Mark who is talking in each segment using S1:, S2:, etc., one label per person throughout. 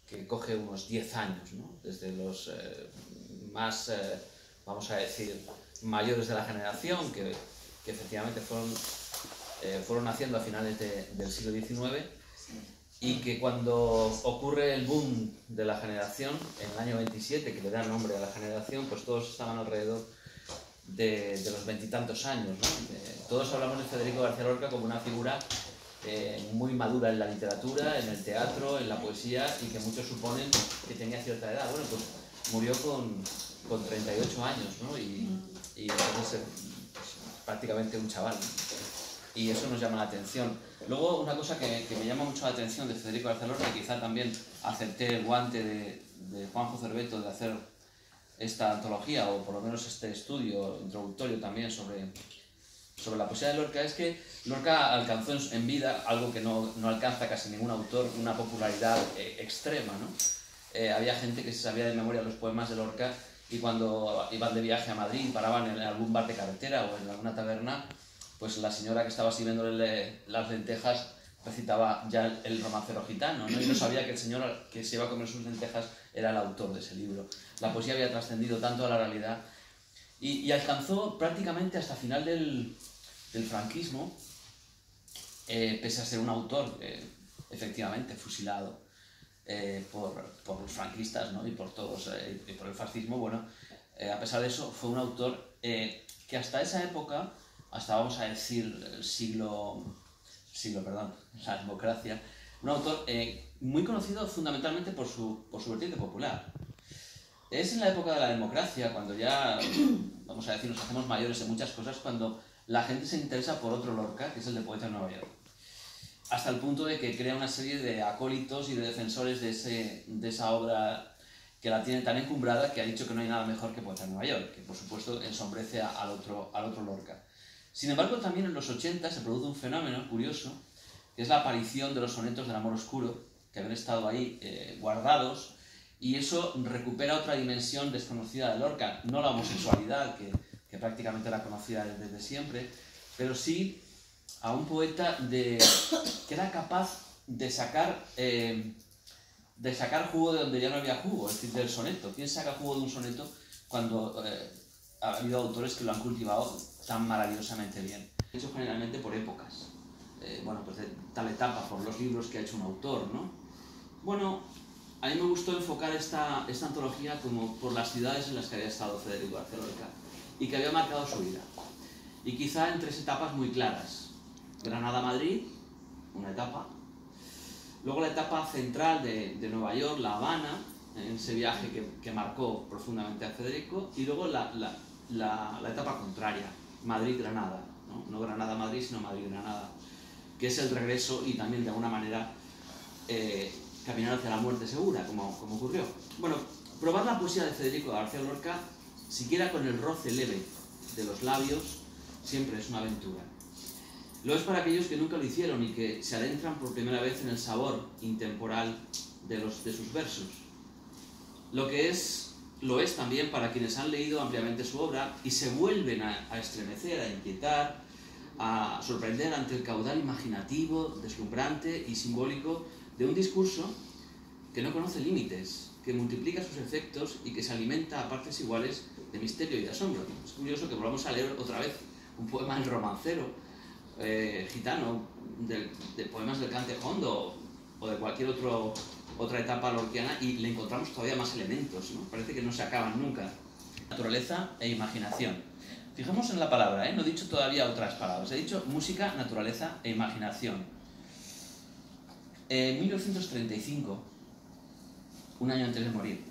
S1: que coge unos 10 años, ¿no? Desde los más, vamos a decir, mayores de la generación, que efectivamente fueron naciendo a finales del siglo XIX, y que cuando ocurre el boom de la generación, en el año 27, que le da nombre a la generación, pues todos estaban alrededor de los veintitantos años, ¿no? Todos hablamos de Federico García Lorca como una figura muy madura en la literatura, en el teatro, en la poesía, y que muchos suponen que tenía cierta edad. Bueno, pues murió con 38 años, ¿no? Y entonces pues, prácticamente un chaval, ¿no? Y eso nos llama la atención. Luego, una cosa que me llama mucho la atención de Federico García Lorca, y quizá también acepté el guante de Juanjo Cerveto de hacer esta antología, o por lo menos este estudio introductorio también sobre la poesía de Lorca, es que Lorca alcanzó en vida algo que no alcanza casi ningún autor, una popularidad extrema, ¿no? Había gente que se sabía de memoria los poemas de Lorca, y cuando iban de viaje a Madrid, paraban en algún bar de carretera o en alguna taberna, pues la señora que estaba sirviéndole las lentejas recitaba ya el romancero gitano, ¿no? Y no sabía que el señor que se iba a comer sus lentejas era el autor de ese libro. La poesía había trascendido tanto a la realidad y alcanzó prácticamente hasta final del franquismo, pese a ser un autor efectivamente fusilado por los franquistas, ¿no? Y por todos, y por el fascismo. Bueno, a pesar de eso, fue un autor que hasta esa época, hasta vamos a decir el la democracia, un autor muy conocido fundamentalmente por su vertiente popular. Es en la época de la democracia, cuando ya, vamos a decir, nos hacemos mayores en muchas cosas, cuando la gente se interesa por otro Lorca, que es el de Poeta en Nueva York. Hasta el punto de que crea una serie de acólitos y de defensores de esa obra, que la tiene tan encumbrada que ha dicho que no hay nada mejor que Poeta en Nueva York, que por supuesto ensombrece al otro Lorca. Sin embargo, también en los 80 se produce un fenómeno curioso, que es la aparición de los sonetos del amor oscuro, que habían estado ahí guardados, y eso recupera otra dimensión desconocida de Lorca, no la homosexualidad, que prácticamente era conocida desde siempre, pero sí a un poeta que era capaz de sacar jugo de donde ya no había jugo, es decir, del soneto. ¿Quién saca jugo de un soneto cuando ha habido autores que lo han cultivado tan maravillosamente bien? Hecho generalmente por épocas, bueno, pues de tal etapa, por los libros que ha hecho un autor, ¿no? Bueno, a mí me gustó enfocar esta antología como por las ciudades en las que había estado Federico García Lorca y que había marcado su vida. Y quizá en 3 etapas muy claras. Granada-Madrid, una etapa. Luego la etapa central de Nueva York, La Habana, en ese viaje que marcó profundamente a Federico. Y luego la etapa contraria, Madrid-Granada. No Granada-Madrid, sino Madrid-Granada, que es el regreso y también de alguna manera caminar hacia la muerte segura, como ocurrió. Bueno, probar la poesía de Federico García Lorca, siquiera con el roce leve de los labios, siempre es una aventura. Lo es para aquellos que nunca lo hicieron y que se adentran por primera vez en el sabor intemporal de sus versos. Lo es también para quienes han leído ampliamente su obra y se vuelven a estremecer, a inquietar, a sorprender ante el caudal imaginativo, deslumbrante y simbólico de un discurso que no conoce límites, que multiplica sus efectos y que se alimenta a partes iguales de misterio y de asombro. Es curioso que volvamos a leer otra vez un poema del romancero gitano, de poemas del Cante Hondo o de cualquier otra etapa lorquiana, y le encontramos todavía más elementos, ¿no? Parece que no se acaban nunca. Naturaleza e imaginación. Fijamos en la palabra, no he dicho todavía otras palabras. He dicho música, naturaleza e imaginación. En 1935, un año antes de morir,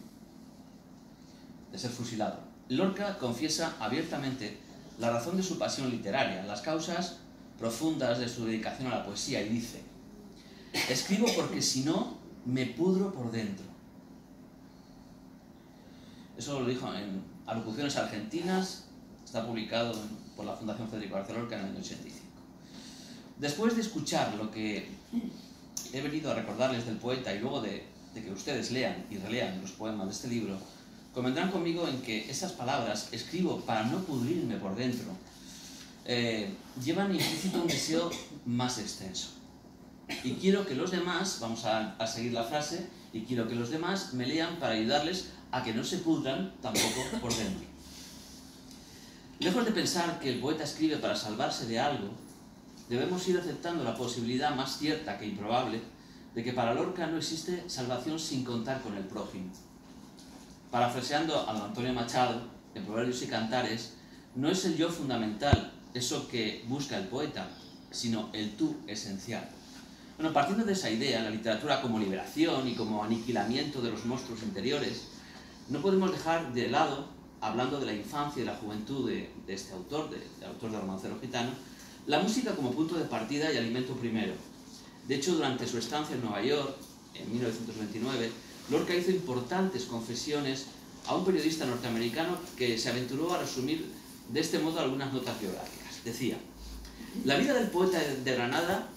S1: de ser fusilado, Lorca confiesa abiertamente la razón de su pasión literaria, las causas profundas de su dedicación a la poesía, y dice: escribo porque si no, me pudro por dentro. Eso lo dijo en Alocuciones Argentinas, está publicado por la Fundación Federico García Lorca en el año 85. Después de escuchar lo que he venido a recordarles del poeta y luego de que ustedes lean y relean los poemas de este libro, convendrán conmigo en que esas palabras, escribo para no pudrirme por dentro, llevan implícito un deseo más extenso. Y quiero que los demás, vamos a seguir la frase, y quiero que los demás me lean para ayudarles a que no se pudran tampoco por dentro. Lejos de pensar que el poeta escribe para salvarse de algo, debemos ir aceptando la posibilidad más cierta que improbable de que para Lorca no existe salvación sin contar con el prójimo. Parafraseando a don Antonio Machado, en Proverbios y Cantares, no es el yo fundamental, eso que busca el poeta, sino el tú esencial. Bueno, partiendo de esa idea, la literatura como liberación y como aniquilamiento de los monstruos interiores, no podemos dejar de lado, hablando de la infancia y la juventud de este autor, del autor de Romancero Gitano, la música como punto de partida y alimento primero. De hecho, durante su estancia en Nueva York, en 1929, Lorca hizo importantes confesiones a un periodista norteamericano que se aventuró a resumir de este modo algunas notas biográficas. Decía: la vida del poeta de Granada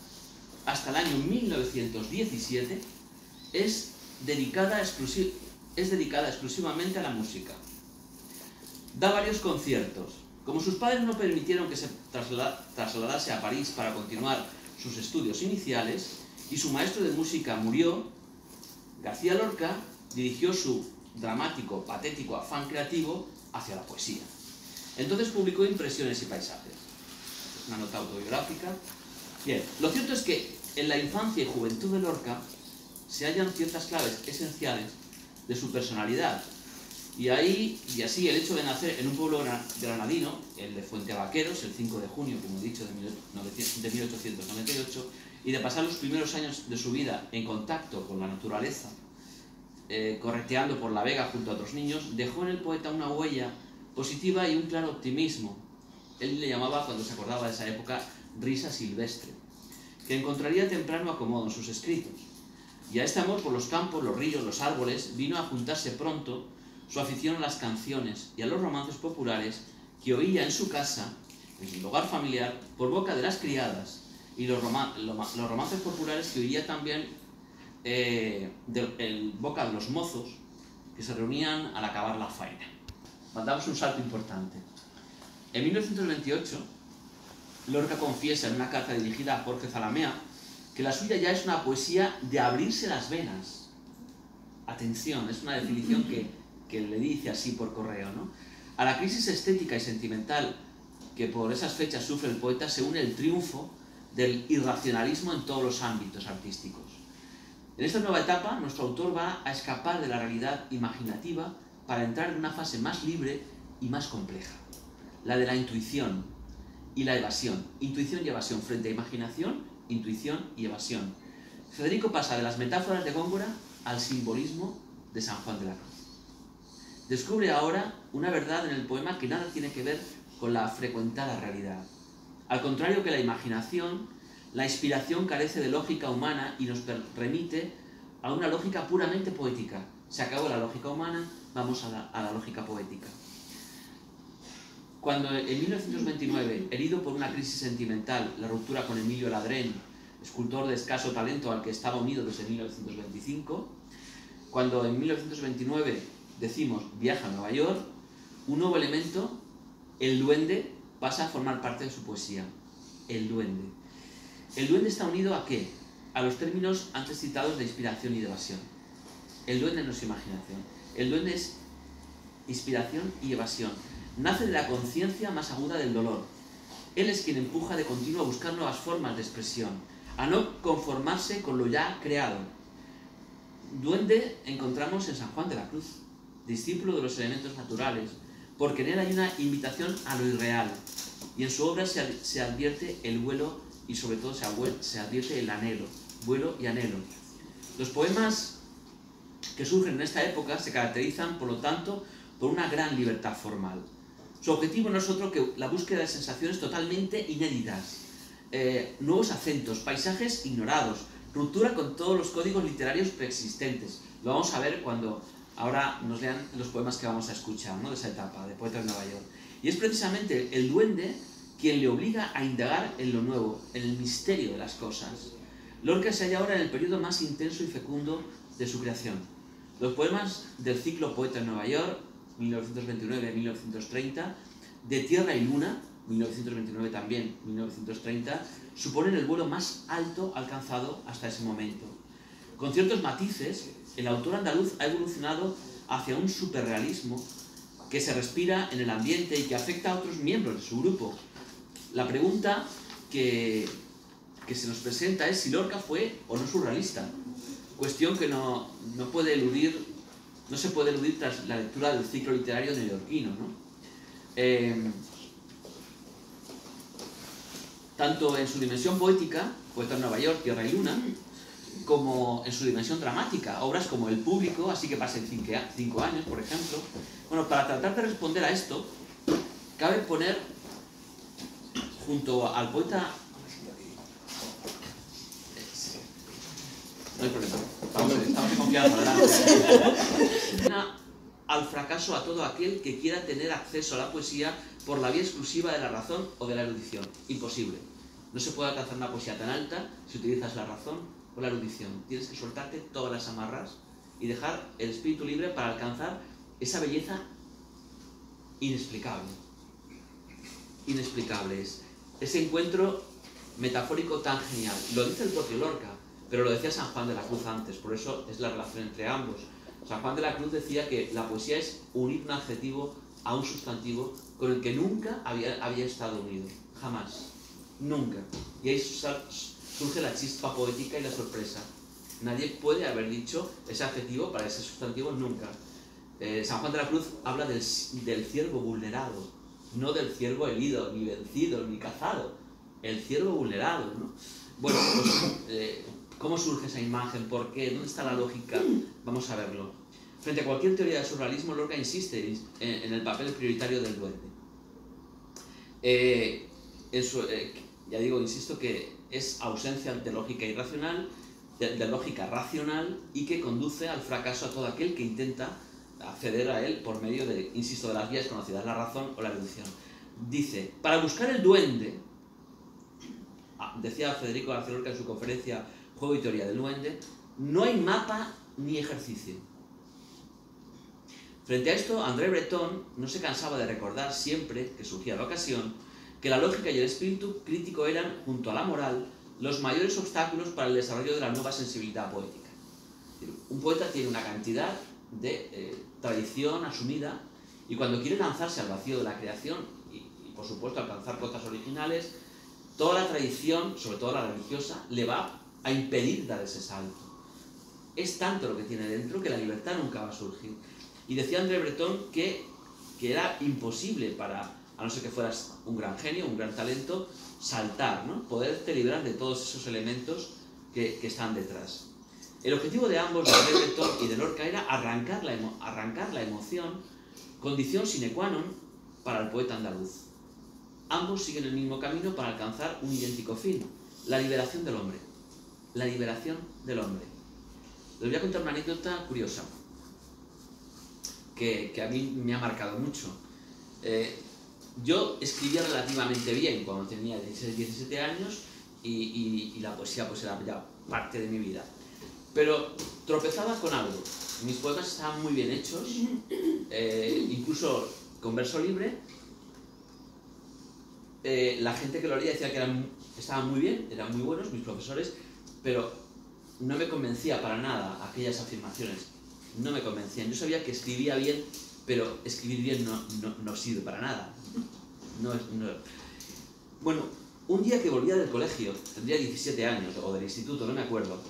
S1: hasta el año 1917 es dedicada exclusivamente a la música. Da varios conciertos. Como sus padres no permitieron que se trasladase a París para continuar sus estudios iniciales y su maestro de música murió, García Lorca dirigió su dramático, patético afán creativo hacia la poesía. Entonces publicó Impresiones y paisajes. Es una nota autobiográfica. Bien, lo cierto es que en la infancia y juventud de Lorca se hallan ciertas claves esenciales de su personalidad. Y así el hecho de nacer en un pueblo granadino, el de Fuentevaqueros, el 5 de junio, como he dicho, de 1898, y de pasar los primeros años de su vida en contacto con la naturaleza, correteando por la vega junto a otros niños, dejó en el poeta una huella positiva y un claro optimismo. Él le llamaba, cuando se acordaba de esa época, risa silvestre, que encontraría temprano acomodo en sus escritos. Y a este amor por los campos, los ríos, los árboles, vino a juntarse pronto su afición a las canciones y a los romances populares que oía en su casa, en el hogar familiar, por boca de las criadas, y los romances populares que oía también en boca de los mozos que se reunían al acabar la faena. Mandamos un salto importante. En 1928, Lorca confiesa en una carta dirigida a Jorge Zalamea que la suya ya es una poesía de abrirse las venas. Atención, es una definición que le dice así por correo, ¿no? A la crisis estética y sentimental que por esas fechas sufre el poeta se une el triunfo del irracionalismo en todos los ámbitos artísticos. En esta nueva etapa, nuestro autor va a escapar de la realidad imaginativa para entrar en una fase más libre y más compleja, la de la intuición y la evasión. Intuición y evasión frente a imaginación, intuición y evasión. Federico pasa de las metáforas de Góngora al simbolismo de San Juan de la Cruz. Descubre ahora una verdad en el poema que nada tiene que ver con la frecuentada realidad. Al contrario que la imaginación, la inspiración carece de lógica humana y nos remite a una lógica puramente poética. Se acabó la lógica humana, vamos a la lógica poética. Cuando en 1929, herido por una crisis sentimental, la ruptura con Emilio Ladrén, escultor de escaso talento al que estaba unido desde 1925, cuando en 1929 decimos viaja a Nueva York, un nuevo elemento, el duende, pasa a formar parte de su poesía. El duende. ¿El duende está unido a qué? A los términos antes citados de inspiración y de evasión. El duende no es imaginación. El duende es inspiración y evasión. Nace de la conciencia más aguda del dolor. Él es quien empuja de continuo a buscar nuevas formas de expresión, a no conformarse con lo ya creado. Duende encontramos en San Juan de la Cruz, discípulo de los elementos naturales, porque en él hay una invitación a lo irreal, y en su obra se advierte el vuelo y sobre todo se advierte el anhelo, vuelo y anhelo. Los poemas que surgen en esta época se caracterizan, por lo tanto, por una gran libertad formal. Su objetivo no es otro que la búsqueda de sensaciones totalmente inéditas, nuevos acentos, paisajes ignorados, ruptura con todos los códigos literarios preexistentes. Lo vamos a ver cuando ahora nos lean los poemas que vamos a escuchar, ¿no?, de esa etapa, de Poetas de Nueva York. Y es precisamente el duende quien le obliga a indagar en lo nuevo, en el misterio de las cosas. Lorca se halla ahora en el periodo más intenso y fecundo de su creación. Los poemas del ciclo Poetas de Nueva York, 1929-1930, de Tierra y Luna, 1929 también, 1930, suponen el vuelo más alto alcanzado hasta ese momento. Con ciertos matices, el autor andaluz ha evolucionado hacia un superrealismo que se respira en el ambiente y que afecta a otros miembros de su grupo. La pregunta que se nos presenta es si Lorca fue o no surrealista, cuestión que no se puede eludir tras la lectura del ciclo literario neoyorquino, ¿no? Tanto en su dimensión poética, Poeta en Nueva York, Tierra y Luna, como en su dimensión dramática, obras como El Público, Así que pasen 5 años, por ejemplo. Bueno, para tratar de responder a esto, cabe poner junto al poeta... No hay problema, estamos en confianza, ¿verdad? Al fracaso a todo aquel que quiera tener acceso a la poesía por la vía exclusiva de la razón o de la erudición. Imposible. No se puede alcanzar una poesía tan alta si utilizas la razón o la erudición. Tienes que soltarte todas las amarras y dejar el espíritu libre para alcanzar esa belleza inexplicable. Inexplicable es ese encuentro metafórico tan genial. Lo dice el propio Lorca, pero lo decía San Juan de la Cruz antes, por eso es la relación entre ambos. San Juan de la Cruz decía que la poesía es unir un adjetivo a un sustantivo con el que nunca había estado unido. Jamás. Nunca. Y ahí surge la chispa poética y la sorpresa. Nadie puede haber dicho ese adjetivo para ese sustantivo nunca. San Juan de la Cruz habla del ciervo vulnerado, no del ciervo herido, ni vencido, ni cazado. El ciervo vulnerado, ¿no? Bueno, pues, ¿cómo surge esa imagen? ¿Por qué? ¿Dónde está la lógica? Vamos a verlo. Frente a cualquier teoría del surrealismo, Lorca insiste en el papel prioritario del duende. Ya digo, insisto que es ausencia de lógica irracional, de lógica racional, y que conduce al fracaso a todo aquel que intenta acceder a él por medio de, insisto, de las vías conocidas, la razón o la erudición. Dice, para buscar el duende, decía Federico García Lorca en su conferencia Juego y Teoría del Duende, no hay mapa ni ejercicio. Frente a esto, André Breton no se cansaba de recordar siempre que surgía la ocasión que la lógica y el espíritu crítico eran, junto a la moral, los mayores obstáculos para el desarrollo de la nueva sensibilidad poética. Un poeta tiene una cantidad de tradición asumida y cuando quiere lanzarse al vacío de la creación y por supuesto alcanzar cotas originales, toda la tradición, sobre todo la religiosa, le va a impedir dar ese salto. Es tanto lo que tiene dentro que la libertad nunca va a surgir. Y decía André Breton que era imposible a no ser que fueras un gran genio, un gran talento, saltar, ¿no? Poderte librar de todos esos elementos que están detrás. El objetivo de ambos, de André Breton y de Lorca, era arrancar la emoción, condición sine qua non para el poeta andaluz. Ambos siguen el mismo camino para alcanzar un idéntico fin, la liberación del hombre. La liberación del hombre. Les voy a contar una anécdota curiosa, que a mí me ha marcado mucho. Yo escribía relativamente bien cuando tenía 16, 17 años y la poesía pues era ya parte de mi vida. Pero tropezaba con algo. Mis poemas estaban muy bien hechos, incluso con verso libre. La gente que lo leía decía que estaban muy bien, eran muy buenos, mis profesores, pero no me convencía para nada aquellas afirmaciones. No me convencían. Yo sabía que escribía bien, pero escribir bien no sirve para nada. Bueno, un día que volvía del colegio, tendría 17 años, o del instituto, no me acuerdo,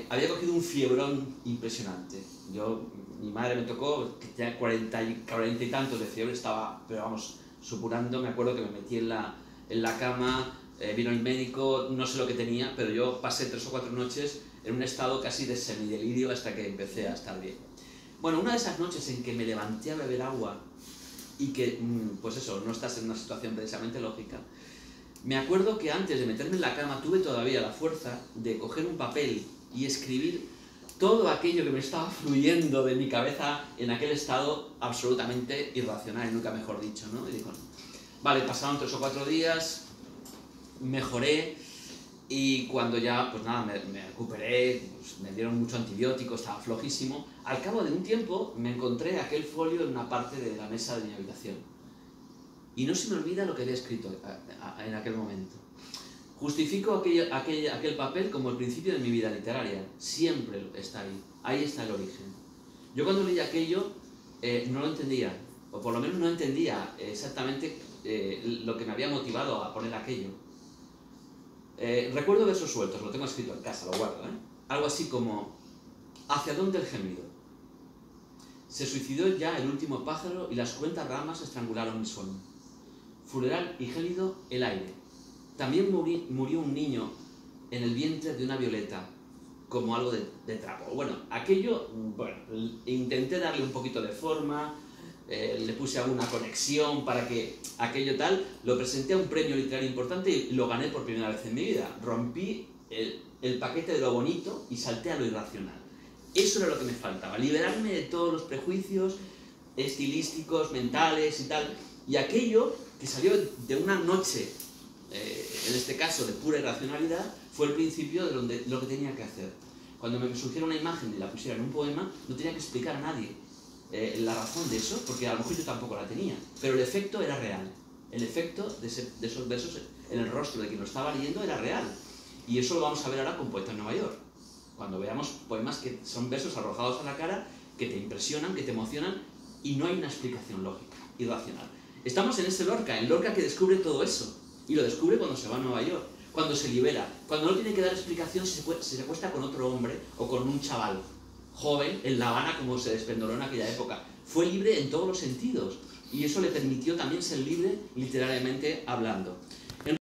S1: había cogido un fiebrón impresionante. Mi madre me tocó, que tenía 40 y tantos de fiebre, estaba, pero vamos, supurando. Me acuerdo que me metí en la cama, vino el médico, no sé lo que tenía, pero yo pasé 3 o 4 noches en un estado casi de semidelirio hasta que empecé a estar bien. Bueno, una de esas noches en que me levanté a beber agua y que, pues eso, no estás en una situación precisamente lógica, me acuerdo que antes de meterme en la cama tuve todavía la fuerza de coger un papel y escribir todo aquello que me estaba fluyendo de mi cabeza en aquel estado absolutamente irracional, nunca mejor dicho, ¿no? Y digo, vale, pasaron 3 o 4 días, mejoré, y cuando ya, pues nada, me recuperé, pues me dieron mucho antibiótico, estaba flojísimo. Al cabo de un tiempo me encontré aquel folio en una parte de la mesa de mi habitación. Y no se me olvida lo que había escrito en aquel momento. Justifico aquel papel como el principio de mi vida literaria. Siempre está ahí. Ahí está el origen. Yo cuando leí aquello no lo entendía, o por lo menos no entendía exactamente lo que me había motivado a poner aquello. Recuerdo versos sueltos, lo tengo escrito en casa, lo guardo, algo así como: ¿hacia dónde el gemido? Se suicidó ya el último pájaro y las cruentas ramas estrangularon mi sueño. Funeral y gélido el aire. También murió un niño en el vientre de una violeta, como algo de trapo. Bueno, aquello, intenté darle un poquito de forma, le puse alguna conexión para que aquello tal, lo presenté a un premio literario importante y lo gané por primera vez en mi vida. Rompí el paquete de lo bonito y salté a lo irracional. Eso era lo que me faltaba, liberarme de todos los prejuicios estilísticos, mentales y tal. Y aquello que salió de una noche, en este caso de pura irracionalidad, fue el principio de lo que tenía que hacer. Cuando me surgiera una imagen y la pusiera en un poema, no tenía que explicar a nadie la razón de eso, porque a lo mejor yo tampoco la tenía. Pero el efecto era real. El efecto de esos versos en el rostro de quien lo estaba leyendo era real. Y eso lo vamos a ver ahora con Poeta en Nueva York. Cuando veamos poemas que son versos arrojados a la cara, que te impresionan, que te emocionan, y no hay una explicación lógica y racional. Estamos en ese Lorca, en Lorca que descubre todo eso. Y lo descubre cuando se va a Nueva York, cuando se libera, cuando no tiene que dar explicación si se acuesta con otro hombre o con un chaval joven en La Habana, como se despendoló en aquella época. Fue libre en todos los sentidos y eso le permitió también ser libre literariamente hablando.